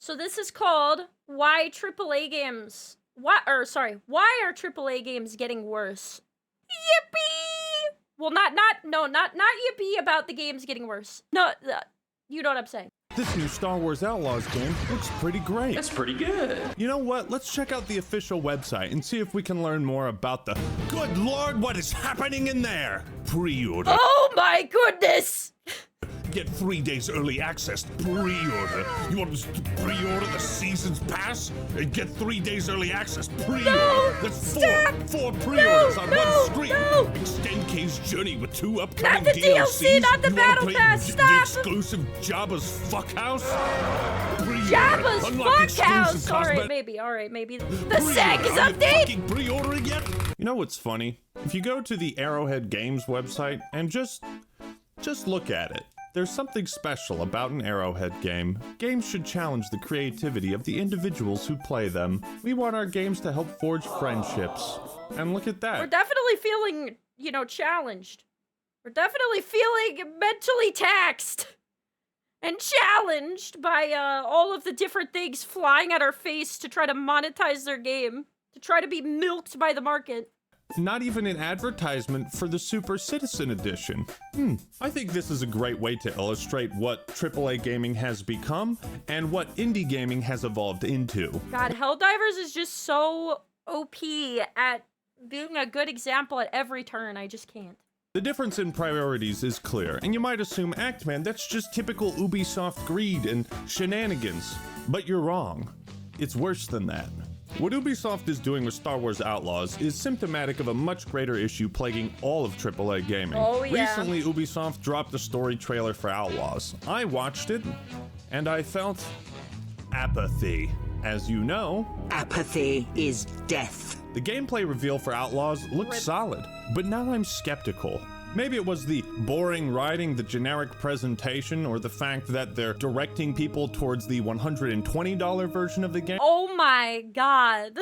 So this is called Why AAA Games... why are AAA games getting worse? Yippee! Well, not yippee about the games getting worse. No, you know what I'm saying. This new Star Wars Outlaws game looks pretty great. That's pretty good. You know what? Let's check out the official website and see if we can learn more about the... Good Lord, what is happening in there? Pre-order. Oh my goodness! Get 3 days early access. Pre-order. You want to pre-order the season's pass? And get 3 days early access. Pre-order. No, That's stop. four pre-orders on one screen. No. Extend K's journey with 2 upcoming Not the DLCs. DLC, not the You wanna battle play pass, the stop. exclusive Jabba's Fuckhouse? Pre-order. Jabba's Unlock Fuckhouse! exclusive Alright, maybe. The Pre-order. SEG's Are you update! fucking pre-ordering yet? You know what's funny? If you go to the Arrowhead Games website and just look at it, there's something special about an Arrowhead game. Games should challenge the creativity of the individuals who play them. We want our games to help forge friendships. And look at that. We're definitely feeling, challenged. We're definitely feeling mentally taxed. And challenged by all of the different things flying at our face to try to monetize their game. To try to be milked by the market. Not even an advertisement for the Super Citizen Edition. I think this is a great way to illustrate what AAA gaming has become and what indie gaming has evolved into. God, Helldivers is just so OP at being a good example at every turn. I just can't. The difference in priorities is clear, and you might assume, Actman, that's just typical Ubisoft greed and shenanigans. But you're wrong. It's worse than that. What Ubisoft is doing with Star Wars Outlaws is symptomatic of a much greater issue plaguing all of AAA gaming. Oh, yeah. Recently, Ubisoft dropped a story trailer for Outlaws. I watched it, and I felt apathy. As you know, apathy is death. The gameplay reveal for Outlaws looked solid, but now I'm skeptical. Maybe it was the boring writing, the generic presentation, or the fact that they're directing people towards the $120 version of the game. Oh my god.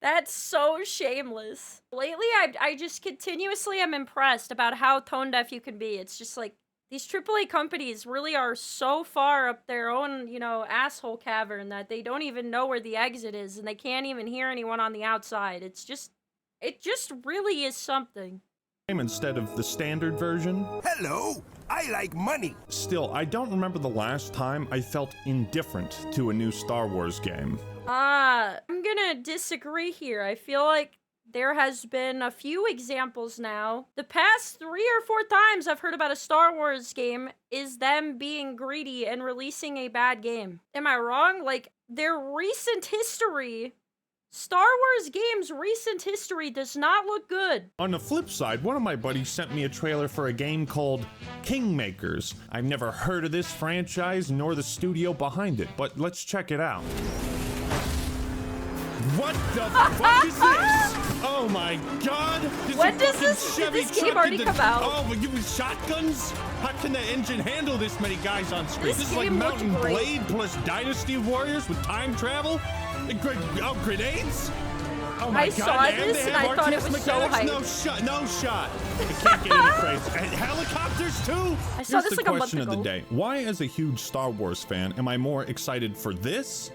That's so shameless. Lately, I just continuously am impressed about how tone deaf you can be. It's just like, these AAA companies really are so far up their own, asshole cavern that they don't even know where the exit is, and they can't even hear anyone on the outside. It just really is something. Instead of the standard version. Hello, I like money. Still, I don't remember the last time I felt indifferent to a new Star Wars game. I'm gonna disagree here. I feel like there has been a few examples now. The past 3 or 4 times I've heard about a Star Wars game is them being greedy and releasing a bad game. Am I wrong? Like, their recent history... Star Wars games' recent history does not look good. On the flip side, one of my buddies sent me a trailer for a game called Kingmakers. I've never heard of this franchise nor the studio behind it, but let's check it out. What the fuck is this? Oh my god! When does this game already come out? Oh, but you with shotguns? How can the engine handle this many guys on screen? This is like Mountain Blade plus Dynasty Warriors with time travel? Grenades? Oh my god, I saw this and I thought it was so hype. No shot. It can't get any praise. And helicopters too? I saw this Here's like the a month question ago. of the day. Why, as a huge Star Wars fan, am I more excited for this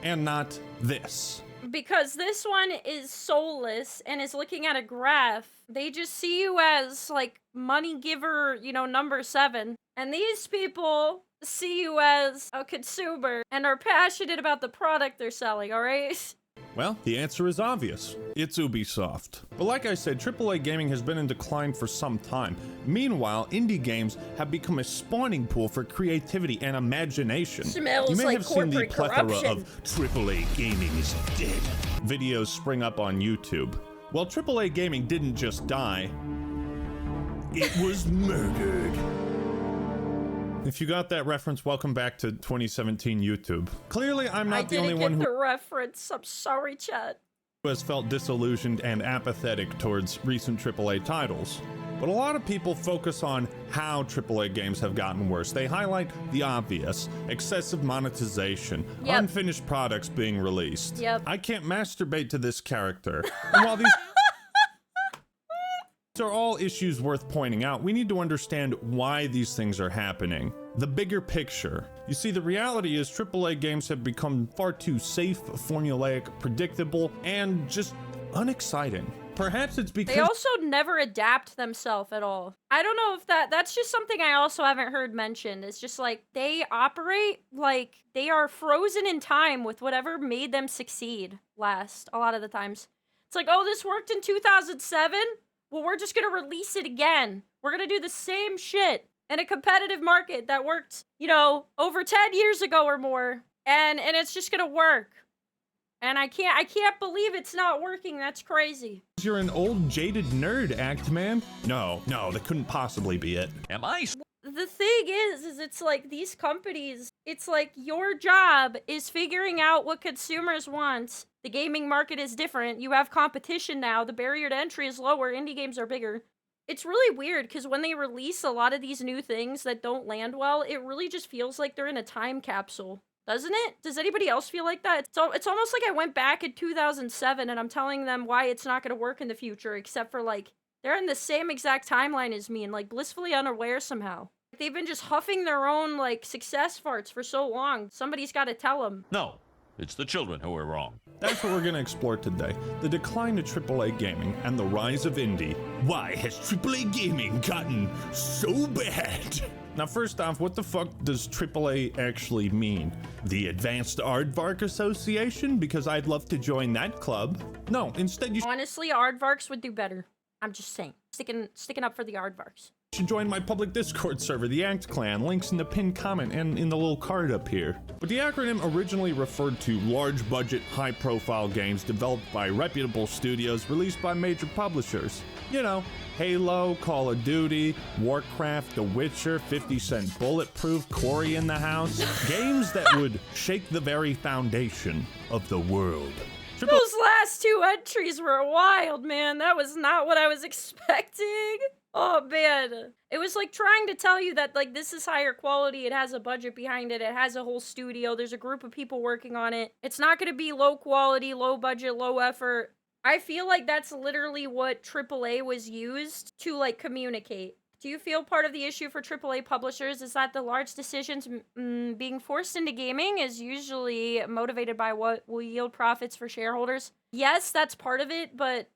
and not this? Because this one is soulless and is looking at a graph. They just see you as, like, money giver, number 7. And these people see you as a consumer and are passionate about the product they're selling, alright? Well, the answer is obvious. It's Ubisoft. But like I said, AAA gaming has been in decline for some time. Meanwhile, indie games have become a spawning pool for creativity and imagination. Smells you may like have seen the corporate plethora corruption. of AAA gaming is dead videos spring up on YouTube. Well, AAA gaming didn't just die. It was murdered. If you got that reference, welcome back to 2017 YouTube. Clearly, I'm not the only one who the reference. I'm sorry, chat. has felt disillusioned and apathetic towards recent AAA titles. But a lot of people focus on how AAA games have gotten worse. They highlight the obvious: excessive monetization, unfinished products being released. I can't masturbate to this character. And while these are all issues worth pointing out, we need to understand why these things are happening. the bigger picture. You see, the reality is AAA games have become far too safe, formulaic, predictable, and just unexciting. Perhaps it's because they also never adapt themselves at all. I don't know if that's just something I also haven't heard mentioned. It's just like they operate like they are frozen in time with whatever made them succeed last a lot of the times. It's like, oh, this worked in 2007? Well, we're just gonna release it again. We're gonna do the same shit in a competitive market that worked, you know, over 10 years ago or more. And it's just gonna work. And I can't believe it's not working. That's crazy. you're an old jaded nerd, Act-Man. No, that couldn't possibly be it. Am I? The thing is it's like these companies, it's like your job is figuring out what consumers want. The gaming market is different. You have competition now. The barrier to entry is lower. Indie games are bigger. It's really weird because when they release a lot of these new things that don't land well, it really just feels like they're in a time capsule. Doesn't it? Does anybody else feel like that? It's almost like I went back in 2007 and I'm telling them why it's not going to work in the future, except for like, they're in the same exact timeline as me and like blissfully unaware somehow. They've been just huffing their own like success farts for so long. Somebody's got to tell them. No, it's the children who are wrong. That's what we're going to explore today. The decline of AAA gaming and the rise of indie. Why has AAA gaming gotten so bad? Now, first off, what the fuck does AAA actually mean? The Advanced Aardvark Association? Because I'd love to join that club. No, instead you Honestly, Aardvarks would do better. I'm just saying. Sticking up for the Aardvarks. should join my public Discord server, the Act Clan. Links in the pinned comment and in the little card up here. But the acronym originally referred to large budget, high profile games developed by reputable studios released by major publishers. You know, Halo, Call of Duty, Warcraft, The Witcher, 50 Cent Bulletproof, Cory in the House. Games that would shake the very foundation of the world. Those last two entries were wild, man. That was not what I was expecting. Oh, man. It was like trying to tell you that, like, this is higher quality. It has a budget behind it. It has a whole studio. There's a group of people working on it. It's not going to be low quality, low budget, low effort. I feel like that's literally what AAA was used to, like, communicate. Do you feel part of the issue for AAA publishers is that the large decisions being forced into gaming is usually motivated by what will yield profits for shareholders? Yes, that's part of it, but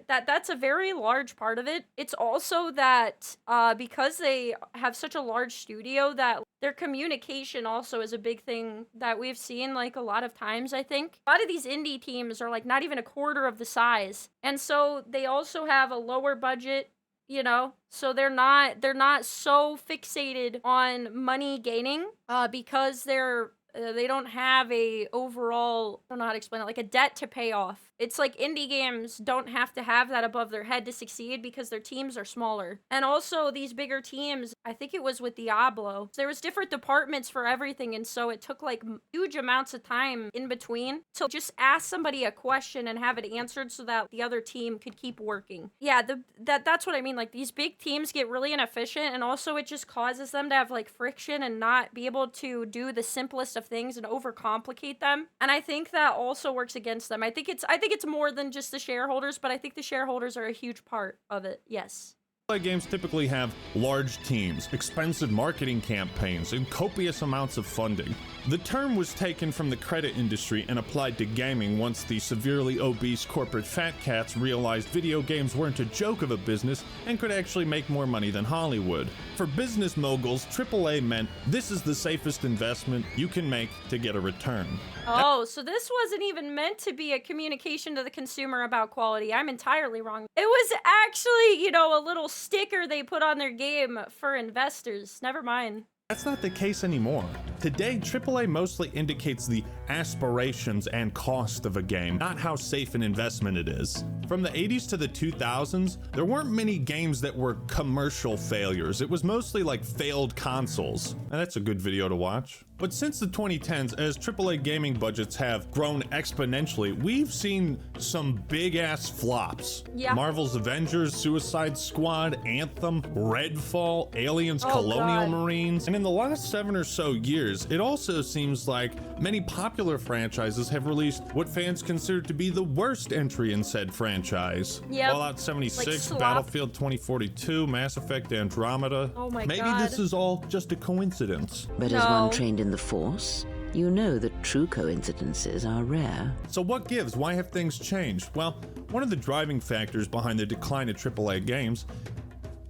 that's a very large part of it. It's also that because they have such a large studio that their communication also is a big thing that we've seen like a lot of times, I think. A lot of these indie teams are like not even a quarter of the size. And so they also have a lower budget, you know, so they're not so fixated on money gaining because they don't have a overall, I don't know how to explain it, like a debt to pay off. It's like indie games don't have to have that above their head to succeed because their teams are smaller. And also these bigger teams, I think it was with Diablo, there was different departments for everything. And so it took like huge amounts of time in between to just ask somebody a question and have it answered so that the other team could keep working. Yeah, that's what I mean. Like these big teams get really inefficient and also it just causes them to have like friction and not be able to do the simplest of things and overcomplicate them. And I think that also works against them. I think it's more than just the shareholders, but I think the shareholders are a huge part of it. Yes. AAA games typically have large teams, expensive marketing campaigns, and copious amounts of funding. The term was taken from the credit industry and applied to gaming once the severely obese corporate fat cats realized video games weren't a joke of a business and could actually make more money than Hollywood. For business moguls, AAA meant this is the safest investment you can make to get a return. Oh, so this wasn't even meant to be a communication to the consumer about quality. I'm entirely wrong. It was actually, you know, a little sticker they put on their game for investors. Never mind. That's not the case anymore. Today, AAA mostly indicates the aspirations and cost of a game, not how safe an investment it is. From the 80s to the 2000s, there weren't many games that were commercial failures. It was mostly like failed consoles. And that's a good video to watch. But since the 2010s, as AAA gaming budgets have grown exponentially, we've seen some big-ass flops. Yeah. Marvel's Avengers, Suicide Squad, Anthem, Redfall, Aliens, Colonial God. Marines. And in the last 7 or so years, years, it also seems like many popular franchises have released what fans consider to be the worst entry in said franchise. Yep. Fallout 76, Like slop. Battlefield 2042, Mass Effect Andromeda. Oh my Maybe God. this is all just a coincidence. But as No. one trained in the Force, you know that true coincidences are rare. So what gives? Why have things changed? Well, one of the driving factors behind the decline of AAA games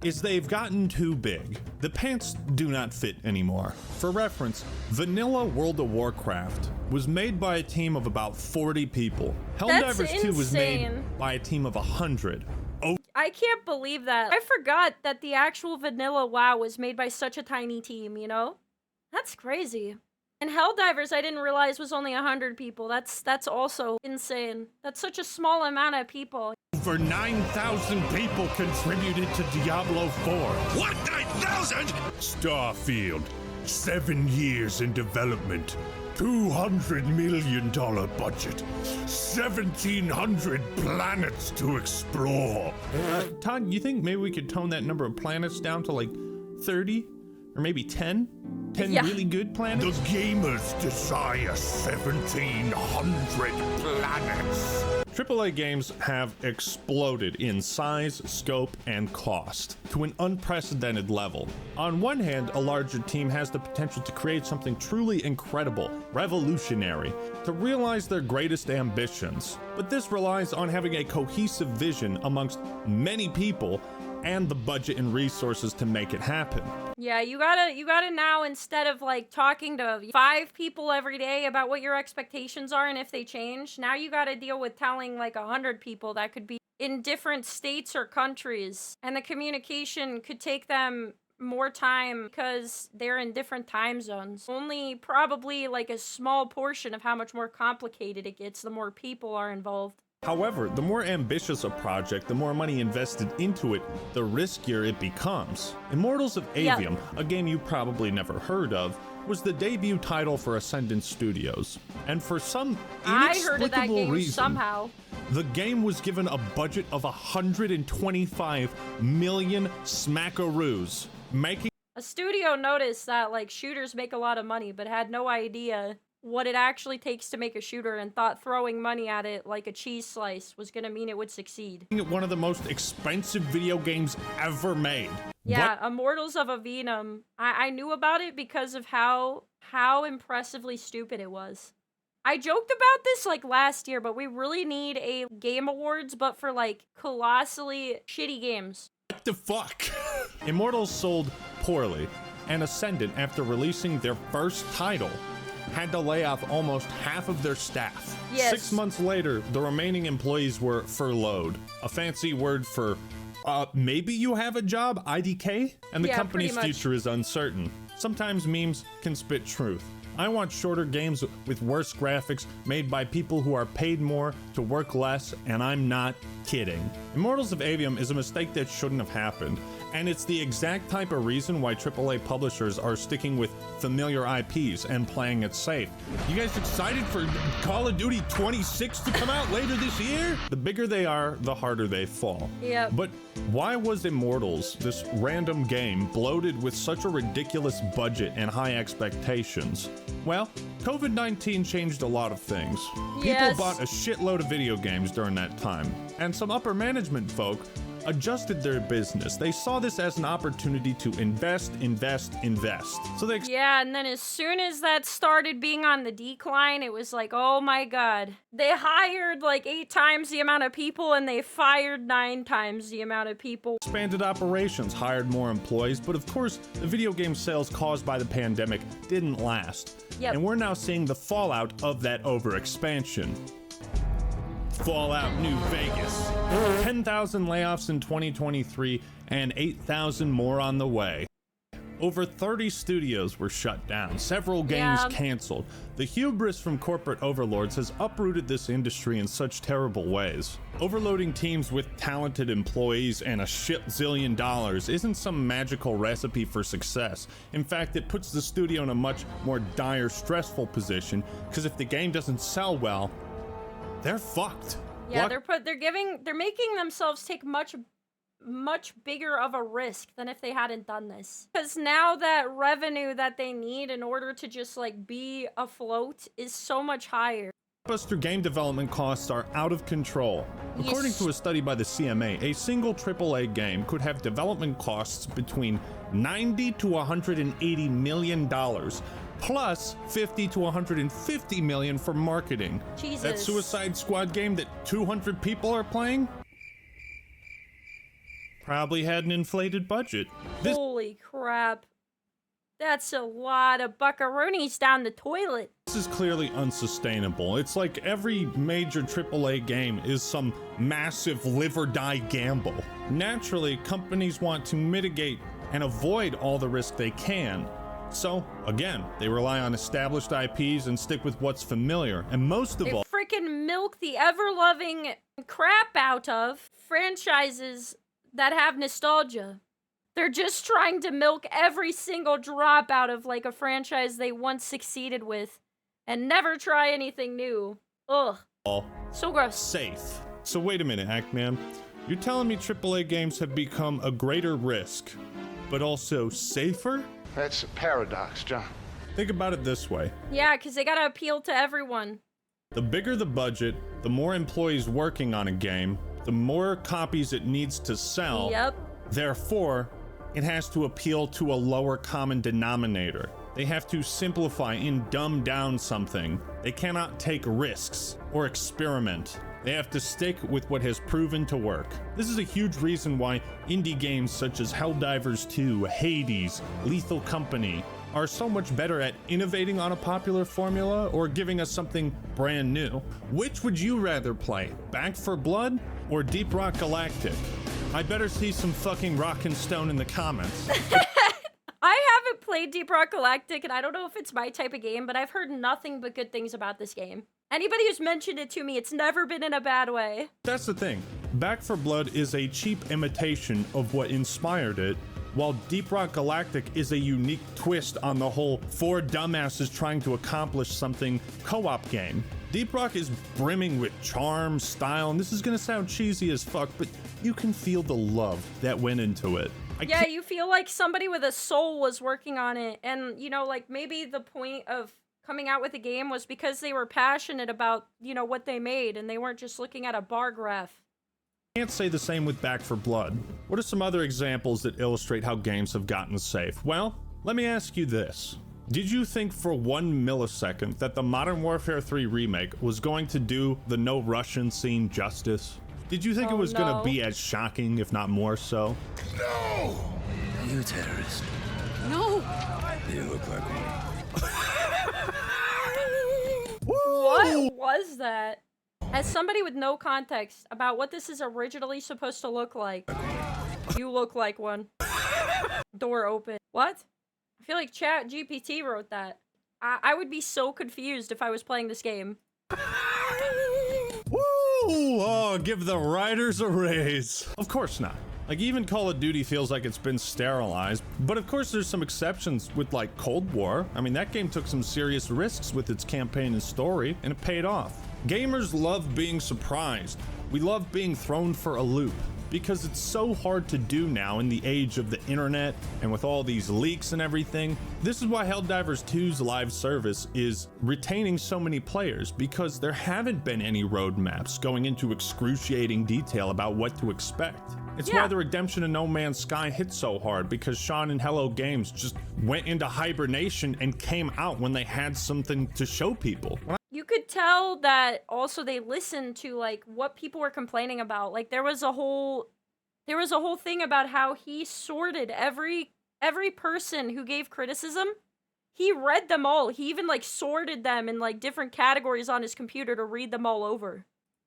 is they've gotten too big. The pants do not fit anymore. For reference, vanilla World of Warcraft was made by a team of about 40 people. That's Helldivers 2 was made insane. by a team of 100. Oh, I can't believe that. I forgot that the actual vanilla WoW was made by such a tiny team, you know? That's crazy. And Helldivers, I didn't realize was only 100 people. That's also insane. That's such a small amount of people. over 9,000 people contributed to Diablo 4. What, 9,000? Starfield, 7 years in development, $200 million budget, 1,700 planets to explore. Todd, you think maybe we could tone that number of planets down to like 30? Or maybe 10? 10 Yeah. really good planets? The gamers desire 1,700 planets. AAA games have exploded in size, scope, and cost to an unprecedented level. On one hand, a larger team has the potential to create something truly incredible, revolutionary, to realize their greatest ambitions. But this relies on having a cohesive vision amongst many people and the budget and resources to make it happen. Yeah, you gotta now, instead of like talking to 5 people every day about what your expectations are and if they change, now you gotta deal with telling like 100 people that could be in different states or countries. And the communication could take them more time because they're in different time zones. Only probably like a small portion of how much more complicated it gets the more people are involved. However, the more ambitious a project, the more money invested into it, the riskier it becomes. Immortals of Avium, a game you probably never heard of, was the debut title for Ascendant Studios. And for some I heard of that inexplicable game reason, somehow. the game was given a budget of 125 million smackaroos, making A studio noticed that like shooters make a lot of money, but had no idea what it actually takes to make a shooter and thought throwing money at it like a cheese slice was gonna mean it would succeed. it one of the most expensive video games ever made. Yeah, Immortals of Avenum. I knew about it because of how impressively stupid it was. I joked about this like last year, but we really need a game awards, but for like colossally shitty games. What the fuck? Immortals sold poorly, and Ascendant, after releasing their first title, had to lay off almost half of their staff. Yes. 6 months later, the remaining employees were furloughed, a fancy word for maybe you have a job, IDK? And the Yeah, company's pretty much. future is uncertain. Sometimes memes can spit truth. I want shorter games with worse graphics made by people who are paid more to work less, and I'm not kidding. Immortals of Avium is a mistake that shouldn't have happened, and it's the exact type of reason why AAA publishers are sticking with familiar IPs and playing it safe. You guys excited for Call of Duty 26 to come out later this year? The bigger they are, the harder they fall. Yep. But why was Immortals, this random game, bloated with such a ridiculous budget and high expectations? Well, COVID-19 changed a lot of things. Yes. People bought a shitload of video games during that time, and some upper management folk adjusted their business. They saw this as an opportunity to invest. So they Yeah, and then as soon as that started being on the decline, it was like, oh my god. They hired like 8 times the amount of people and they fired 9 times the amount of people. expanded operations, hired more employees, but of course, the video game sales caused by the pandemic didn't last. Yep. And we're now seeing the fallout of that overexpansion. Fallout New Vegas. 10,000 layoffs in 2023 and 8,000 more on the way. Over 30 studios were shut down, several games Yeah. canceled. The hubris from corporate overlords has uprooted this industry in such terrible ways. Overloading teams with talented employees and a shit zillion dollars isn't some magical recipe for success. In fact, it puts the studio in a much more dire, stressful position, because if the game doesn't sell well, they're fucked. Yeah, What- they're making themselves take much much bigger of a risk than if they hadn't done this. Because now that revenue that they need in order to just like be afloat is so much higher. Blockbuster game development costs are out of control. According to a study by the CMA, a single AAA game could have development costs between $90 to $180 million, plus $50 to $150 million for marketing. Jesus. That Suicide Squad game that 200 people are playing probably had an inflated budget. Holy crap. That's a lot of buckaroonies down the toilet. This is clearly unsustainable. It's like every major AAA game is some massive live or die gamble. Naturally, companies want to mitigate and avoid all the risk they can. So, again, they rely on established IPs and stick with what's familiar. And most of all, freaking milk the ever-loving crap out of franchises that have nostalgia. They're just trying to milk every single drop out of like a franchise they once succeeded with and never try anything new. Ugh. So gross. Safe. So wait a minute, Ackman. You're telling me AAA games have become a greater risk, but also safer? That's a paradox, John. Think about it this way. Yeah, because they gotta appeal to everyone. The bigger the budget, the more employees working on a game, the more copies it needs to sell. Yep. Therefore, it has to appeal to a lower common denominator. They have to simplify and dumb down something. They cannot take risks or experiment. They have to stick with what has proven to work. This is a huge reason why indie games such as Helldivers 2, Hades, Lethal Company are so much better at innovating on a popular formula or giving us something brand new. Which would you rather play, Back 4 Blood or Deep Rock Galactic? I better see some fucking rock and stone in the comments. I haven't played Deep Rock Galactic, and I don't know if it's my type of game, but I've heard nothing but good things about this game. Anybody who's mentioned it to me, it's never been in a bad way. That's the thing. Back 4 Blood is a cheap imitation of what inspired it, while Deep Rock Galactic is a unique twist on the whole four dumbasses trying to accomplish something co-op game. Deep Rock is brimming with charm, style, and this is gonna sound cheesy as fuck, but you can feel the love that went into it. Yeah, you feel like somebody with a soul was working on it, and, you know, like, maybe the point of coming out with a game was because they were passionate about, you know, what they made, and they weren't just looking at a bar graph. Can't say the same with Back 4 Blood. What are some other examples that illustrate how games have gotten safe? Well, let me ask you this. Did you think for 1 millisecond that the Modern Warfare 3 remake was going to do the no Russian scene justice? Did you think it was gonna be as shocking, if not more so? No! You terrorist. No! You look like one. What was that? As somebody with no context about what this is originally supposed to look like, you look like one. Door open. What? I feel like ChatGPT wrote that. I would be so confused if I was playing this game. Woo! Oh, give the writers a raise. Of course not. Like, even Call of Duty feels like it's been sterilized, but of course there's some exceptions with like Cold War. I mean, that game took some serious risks with its campaign and story, and it paid off. Gamers love being surprised. We love being thrown for a loop, because it's so hard to do now in the age of the internet and with all these leaks and everything. This is why Helldivers 2's live service is retaining so many players, because there haven't been any roadmaps going into excruciating detail about what to expect. It's why the redemption of No Man's Sky hit so hard, because Sean and Hello Games just went into hibernation and came out when they had something to show people. You could tell that also they listened to like what people were complaining about. Like there was a whole thing about how he sorted every person who gave criticism. He read them all. He even like sorted them in like different categories on his computer to read them all over.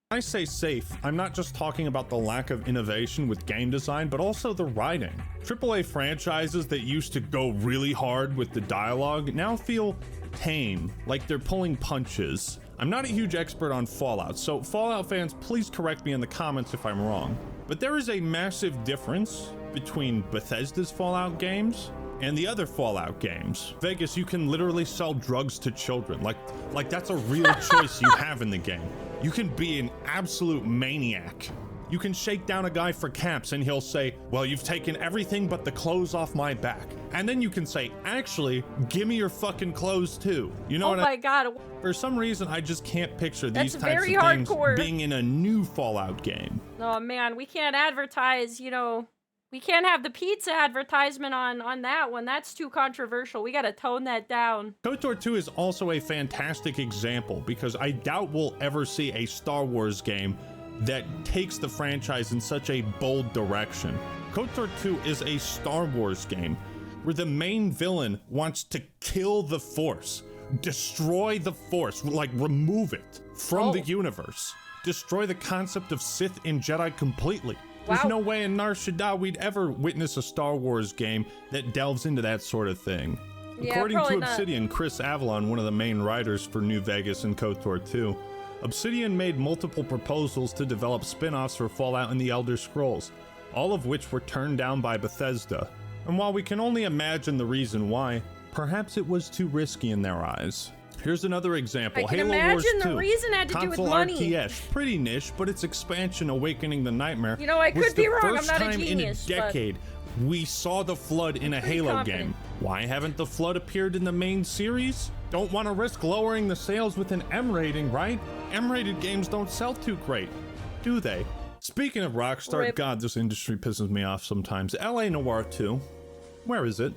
When I say safe, I'm not just talking about the lack of innovation with game design, but also the writing. AAA franchises that used to go really hard with the dialogue now feel tame, like they're pulling punches. I'm not a huge expert on Fallout, so Fallout fans, please correct me in the comments if I'm wrong. But there is a massive difference between Bethesda's Fallout games and the other Fallout games. Vegas, you can literally sell drugs to children. Like that's a real choice you have in the game. You can be an absolute maniac. You can shake down a guy for caps and he'll say, well, you've taken everything but the clothes off my back. And then you can say, actually, give me your fucking clothes too. You know Oh what my god. For some reason, I just can't picture these That's types very of things hardcore. being in a new Fallout game. Oh man, we can't advertise, you know, we can't have the pizza advertisement on that one. That's too controversial. We gotta tone that down. KOTOR 2 is also a fantastic example because I doubt we'll ever see a Star Wars game that takes the franchise in such a bold direction. KOTOR 2 is a Star Wars game where the main villain wants to kill the Force, destroy the Force, like remove it from the universe, destroy the concept of Sith and Jedi completely. There's no way in Nar Shaddaa we'd ever witness a Star Wars game that delves into that sort of thing. Yeah, According to probably not. Obsidian, Chris Avalon, one of the main writers for New Vegas and KOTOR 2, Obsidian made multiple proposals to develop spin-offs for Fallout and the Elder Scrolls, all of which were turned down by Bethesda. And while we can only imagine the reason why, perhaps it was too risky in their eyes. Here's another example. I can Halo imagine Wars 2. the reason had to do with Console money. RTS, pretty niche, but its expansion, Awakening the Nightmare, You know, I was could be the wrong, I'm first not a time genius, in a but- decade we saw the Flood in a pretty Halo confident. game. Why haven't the Flood appeared in the main series? Don't want to risk lowering the sales with an M rating, right? M-rated games don't sell too great, do they? Speaking of Rockstar, Rip. God, this industry pisses me off sometimes. LA Noire 2, where is it?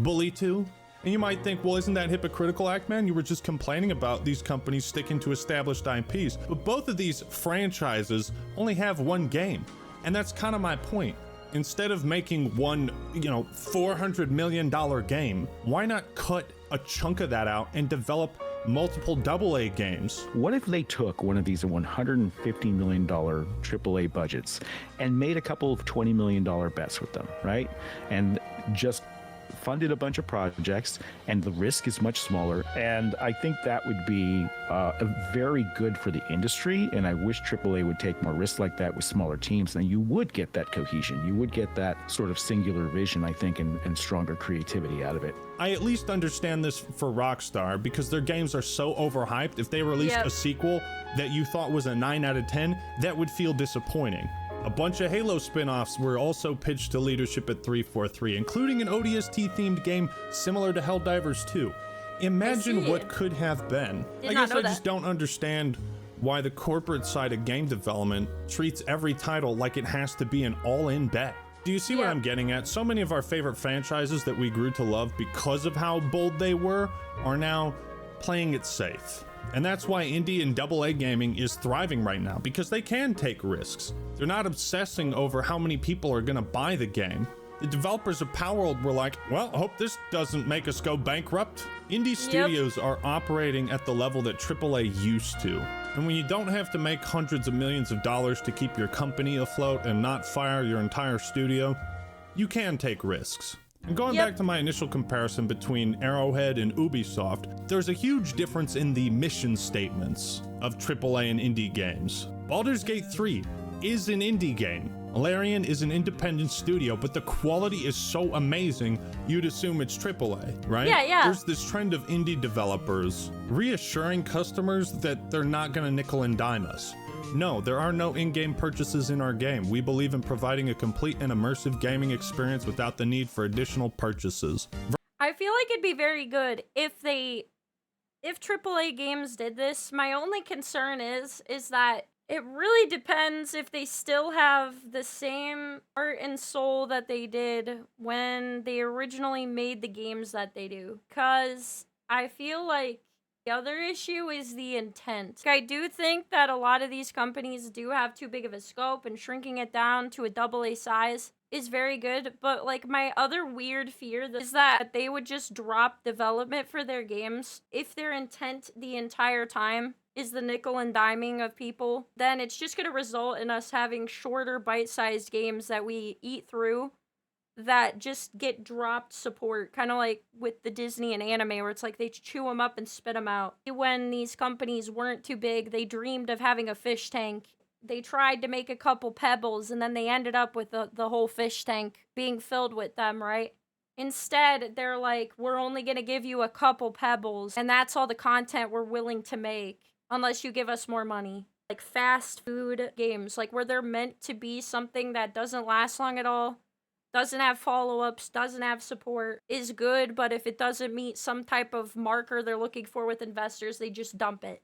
Bully 2? And you might think, well, isn't that hypocritical, Ackman? You were just complaining about these companies sticking to established IPs. But both of these franchises only have one game. And that's kind of my point. Instead of making one, $400 million game, why not cut a chunk of that out and develop multiple AA games? What if they took one of these $150 million AAA budgets and made a couple of $20 million bets with them, right? And just funded a bunch of projects, and the risk is much smaller. And I think that would be very good for the industry. And I wish AAA would take more risks like that with smaller teams. Then you would get that cohesion. You would get that sort of singular vision, I think, and stronger creativity out of it. I at least understand this for Rockstar because their games are so overhyped. If they released a sequel that you thought was a 9 out of 10, that would feel disappointing. A bunch of Halo spin-offs were also pitched to leadership at 343, including an ODST-themed game similar to Helldivers 2. Imagine what could have been. I guess I just don't understand why the corporate side of game development treats every title like it has to be an all-in bet. Do you see what I'm getting at? So many of our favorite franchises that we grew to love because of how bold they were are now playing it safe. And that's why indie and AA gaming is thriving right now, because they can take risks. They're not obsessing over how many people are gonna buy the game. The developers of Palworld were like, well, I hope this doesn't make us go bankrupt. Indie studios are operating at the level that AAA used to. And when you don't have to make hundreds of millions of dollars to keep your company afloat and not fire your entire studio, you can take risks. And going back to my initial comparison between Arrowhead and Ubisoft, there's a huge difference in the mission statements of AAA and indie games. Baldur's Gate 3 is an indie game. Larian is an independent studio, but the quality is so amazing, you'd assume it's AAA, right? Yeah. There's this trend of indie developers reassuring customers that they're not gonna nickel and dime us. No, there are no in-game purchases in our game. We believe in providing a complete and immersive gaming experience without the need for additional purchases. I feel like it'd be very good if AAA games did this. My only concern is that it really depends if they still have the same heart and soul that they did when they originally made the games that they do. 'Cause I feel like the other issue is the intent. I do think that a lot of these companies do have too big of a scope, and shrinking it down to a AA size is very good, but like my other weird fear is that they would just drop development for their games. If their intent the entire time is the nickel and diming of people, then it's just going to result in us having shorter bite-sized games that we eat through that just get dropped support, kind of like with the Disney and anime, where it's like they chew them up and spit them out. When these companies weren't too big, they dreamed of having a fish tank. They tried to make a couple pebbles, and then they ended up with the whole fish tank being filled with them, right? Instead, they're like, we're only going to give you a couple pebbles, and that's all the content we're willing to make, unless you give us more money. like fast food games, like where they're meant to be something that doesn't last long at all, doesn't have follow-ups, doesn't have support, is good, but if it doesn't meet some type of marker they're looking for with investors, they just dump it.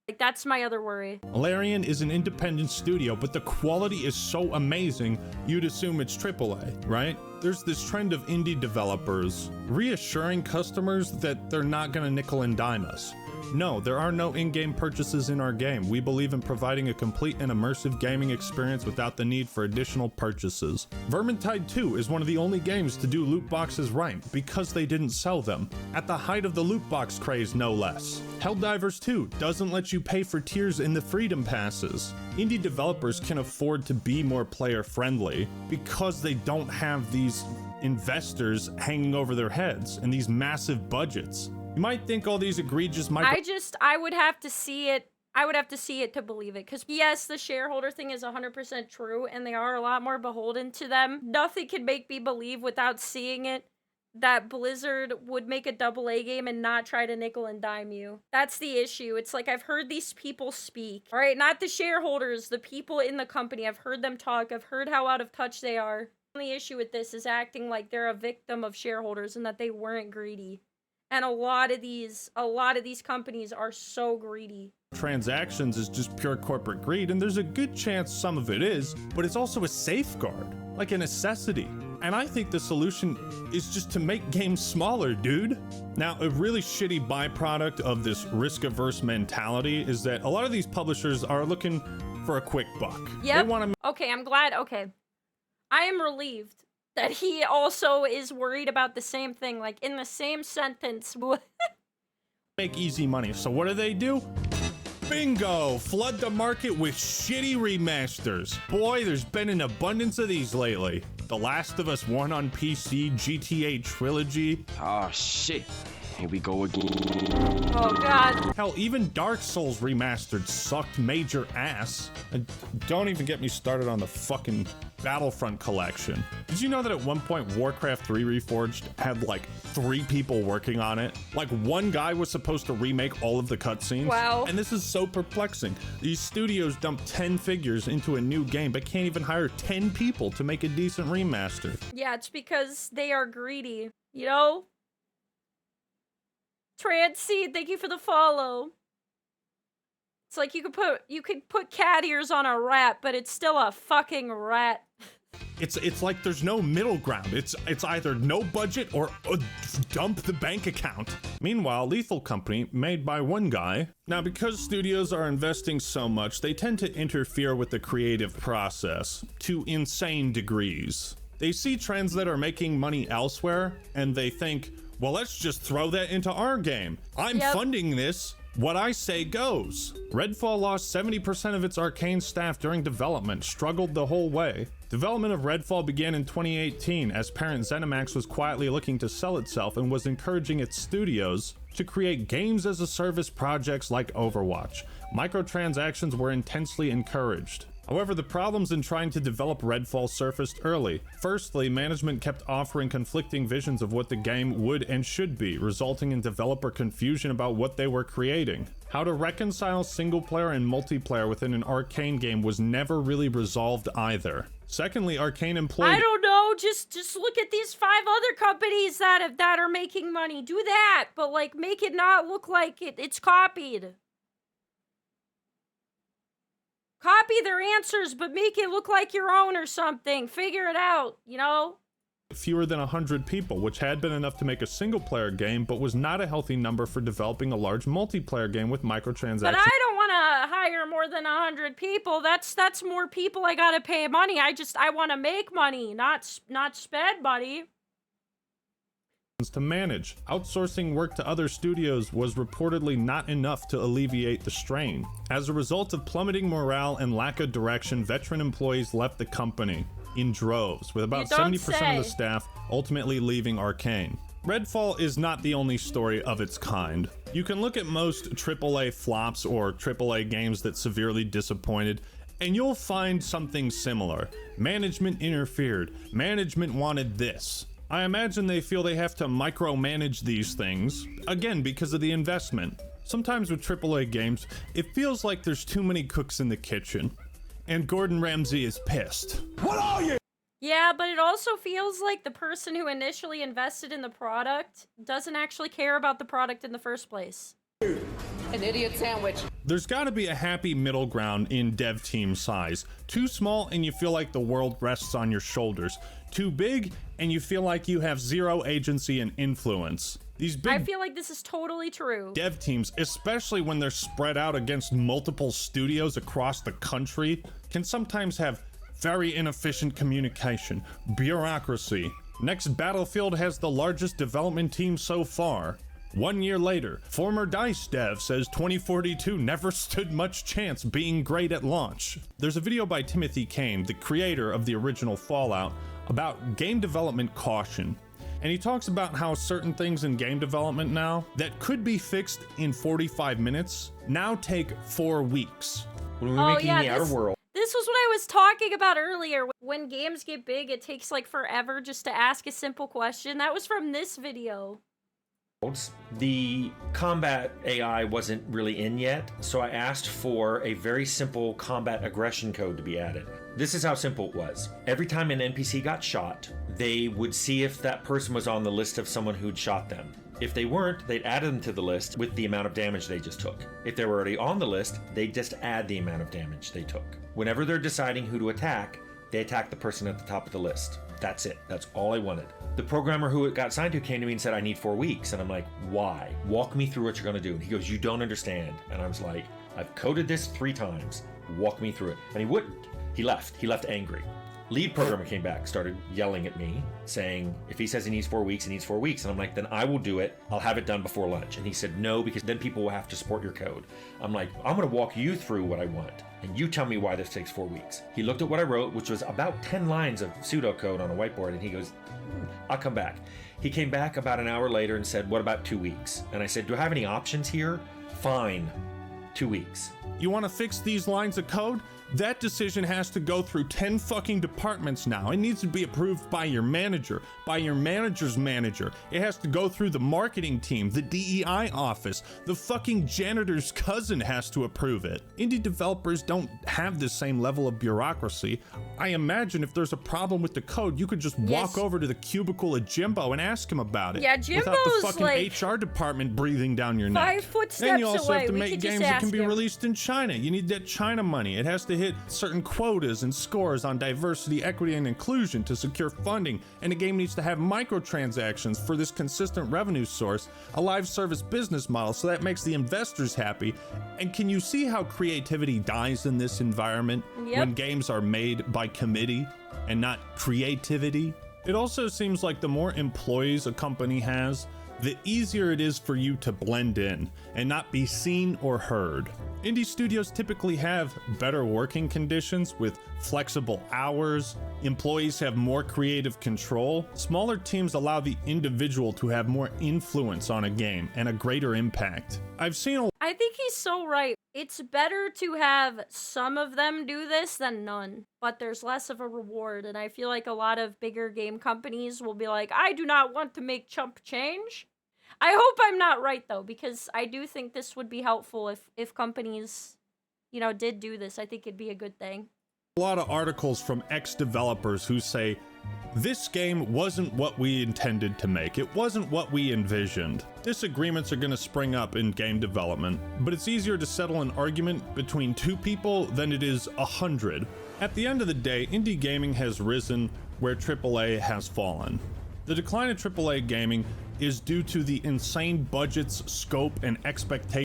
Like, that's my other worry. Larian is an independent studio, but the quality is so amazing, you'd assume it's AAA, right? There's this trend of indie developers reassuring customers that they're not gonna nickel and dime us. No, there are no in-game purchases in our game. We believe in providing a complete and immersive gaming experience without the need for additional purchases. Vermintide 2 is one of the only games to do loot boxes right, because they didn't sell them. At the height of the loot box craze, no less. Helldivers 2 doesn't let you pay for tiers in the Freedom Passes. Indie developers can afford to be more player-friendly because they don't have these investors hanging over their heads and these massive budgets. You might think all these egregious I would have to see it. I would have to see it to believe it. Because yes, the shareholder thing is 100% true, and they are a lot more beholden to them. Nothing can make me believe without seeing it that Blizzard would make a AA game and not try to nickel and dime you. That's the issue. It's like, I've heard these people speak. All right, not the shareholders, the people in the company. I've heard them talk. I've heard how out of touch they are. The only issue with this is acting like they're a victim of shareholders and that they weren't greedy. And a lot of these companies are so greedy. Transactions is just pure corporate greed, and there's a good chance some of it is, but it's also a safeguard, like a necessity. And I think the solution is just to make games smaller, dude. Now, a really shitty byproduct of this risk-averse mentality is that a lot of these publishers are looking for a quick buck. Yep. They want to Okay, I'm glad. Okay. I am relieved that he also is worried about the same thing, like in the same sentence. make easy money. So what do? Bingo! Flood the market with shitty remasters. Boy, there's been an abundance of these lately. The Last of Us 1 on PC, GTA Trilogy. Oh shit. Here we go again. Oh god. Hell, even Dark Souls Remastered sucked major ass. And don't even get me started on the fucking Battlefront collection. Did you know that at one point Warcraft 3 Reforged had like 3 people working on it? Like one guy was supposed to remake all of the cutscenes. Wow. And this is so perplexing. These studios dump 10 figures into a new game but can't even hire 10 people to make a decent remaster. Yeah, it's because they are greedy, you know? Transseed, thank you for the follow. It's like you could put cat ears on a rat, but it's still a fucking rat. It's like there's no middle ground. It's either no budget or dump the bank account. Meanwhile, Lethal Company, made by one guy. Now, because studios are investing so much, they tend to interfere with the creative process to insane degrees. They see trends that are making money elsewhere, and they think, well, let's just throw that into our game. I'm funding this. What I say goes. Redfall lost 70% of its arcane staff during development, struggled the whole way. Development of Redfall began in 2018 as parent ZeniMax was quietly looking to sell itself and was encouraging its studios to create games as a service projects like Overwatch. Microtransactions were intensely encouraged. However, the problems in trying to develop Redfall surfaced early. Firstly, management kept offering conflicting visions of what the game would and should be, resulting in developer confusion about what they were creating. How to reconcile single-player and multiplayer within an Arcane game was never really resolved either. Secondly, Arcane employed— I don't know, just look at these 5 other companies that are making money. Do that, but like make it not look like it's copied. Copy their answers, but make it look like your own or something. Figure it out, you know? Fewer than 100 people, which had been enough to make a single-player game, but was not a healthy number for developing a large multiplayer game with microtransactions. But I don't want to hire more than 100 people. That's more people I gotta pay money. I want to make money, not spend money. To manage. Outsourcing work to other studios was reportedly not enough to alleviate the strain. As a result of plummeting morale and lack of direction, veteran employees left the company in droves, with about 70% of the staff ultimately leaving Arcane. Redfall is not the only story of its kind. You can look at most AAA flops or AAA games that severely disappointed, and you'll find something similar. Management interfered. Management wanted this. I imagine they feel they have to micromanage these things, again because of the investment. Sometimes with AAA games, it feels like there's too many cooks in the kitchen, and Gordon Ramsay is pissed. What are you? Yeah, but it also feels like the person who initially invested in the product doesn't actually care about the product in the first place. An idiot sandwich. There's gotta be a happy middle ground in dev team size. Too small and you feel like the world rests on your shoulders. Too big and you feel like you have zero agency and influence. These big I feel like this is totally true. dev teams, especially when they're spread out against multiple studios across the country, can sometimes have very inefficient communication, bureaucracy. Next Battlefield has the largest development team so far. 1 year later, former DICE dev says 2042 never stood much chance being great at launch. There's a video by Timothy Kane, the creator of the original Fallout, about game development caution. And he talks about how certain things in game development now that could be fixed in 45 minutes now take 4 weeks. When we're making the Outer World. This was what I was talking about earlier. When games get big, it takes like forever just to ask a simple question. That was from this video. The combat AI wasn't really in yet, so I asked for a very simple combat aggression code to be added. This is how simple it was. Every time an NPC got shot, they would see if that person was on the list of someone who'd shot them. If they weren't, they'd add them to the list with the amount of damage they just took. If they were already on the list, they'd just add the amount of damage they took. Whenever they're deciding who to attack, they attack the person at the top of the list. That's it. That's all I wanted. The programmer who it got signed to came to me and said, I need 4 weeks. And I'm like, why? Walk me through what you're going to do. And he goes, you don't understand. And I was like, I've coded this 3 times. Walk me through it. And he wouldn't. He left. He left angry. Lead programmer came back, started yelling at me, saying, if he says he needs 4 weeks, he needs 4 weeks. And I'm like, then I will do it. I'll have it done before lunch. And he said, no, because then people will have to support your code. I'm like, I'm going to walk you through what I want. And you tell me why this takes 4 weeks. He looked at what I wrote, which was about 10 lines of pseudocode on a whiteboard. And he goes, I'll come back. He came back about an hour later and said, what about 2 weeks? And I said, do I have any options here? Fine. 2 weeks. You want to fix these lines of code? That decision has to go through 10 fucking departments now. It needs to be approved by your manager, by your manager's manager. It has to go through the marketing team, the DEI office. The fucking janitor's cousin has to approve it. Indie developers don't have the same level of bureaucracy. I imagine if there's a problem with the code, you could just walk over to the cubicle of Jimbo and ask him about it. Yeah, Jimbo's without the fucking like HR department breathing down your neck. 5 footsteps Then you also away. have to We make could just games that can ask be him. released in China. You need that China money. It has to hit certain quotas and scores on diversity, equity, and inclusion to secure funding, and the game needs to have microtransactions for this consistent revenue source, a live service business model, so that makes the investors happy. And can you see how creativity dies in this environment when games are made by committee and not creativity? It also seems like the more employees a company has, the easier it is for you to blend in and not be seen or heard. Indie studios typically have better working conditions with flexible hours. Employees have more creative control. Smaller teams allow the individual to have more influence on a game and a greater impact. I think he's so right. It's better to have some of them do this than none, but there's less of a reward. And I feel like a lot of bigger game companies will be like, I do not want to make chump change. I hope I'm not right, though, because I do think this would be helpful if companies, you know, did do this. I think it'd be a good thing. A lot of articles from ex-developers who say, this game wasn't what we intended to make. It wasn't what we envisioned. Disagreements are going to spring up in game development, but it's easier to settle an argument between 2 people than it is 100. At the end of the day, indie gaming has risen where AAA has fallen. The decline of AAA gaming is due to the insane budgets, scope, and expectations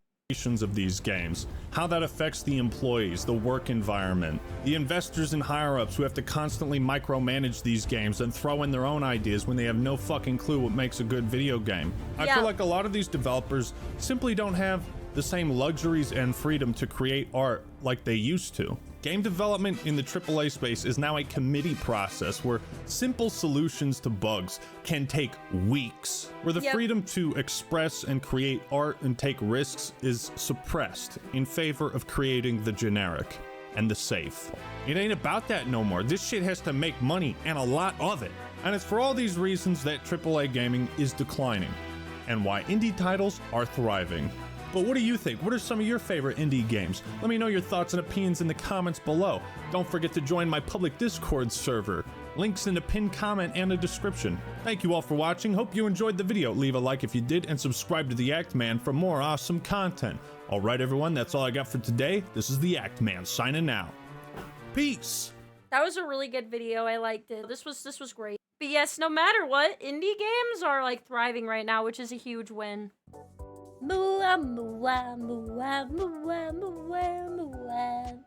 of these games, how that affects the employees, the work environment, the investors and higher-ups who have to constantly micromanage these games and throw in their own ideas when they have no fucking clue what makes a good video game. I feel like a lot of these developers simply don't have the same luxuries and freedom to create art like they used to. Game development in the AAA space is now a committee process where simple solutions to bugs can take weeks, where the freedom to express and create art and take risks is suppressed in favor of creating the generic and the safe. It ain't about that no more. This shit has to make money, and a lot of it. And it's for all these reasons that AAA gaming is declining, and why indie titles are thriving. But what do you think? What are some of your favorite indie games? Let me know your thoughts and opinions in the comments below. Don't forget to join my public Discord server. Links in the pinned comment and the description. Thank you all for watching. Hope you enjoyed the video. Leave a like if you did and subscribe to The Act Man for more awesome content. Alright everyone, that's all I got for today. This is The Act Man signing out. Peace! That was a really good video. I liked it. This was great. But yes, no matter what, indie games are like thriving right now, which is a huge win. Mooah, mooah, mooah, mooah, mooah, mooah.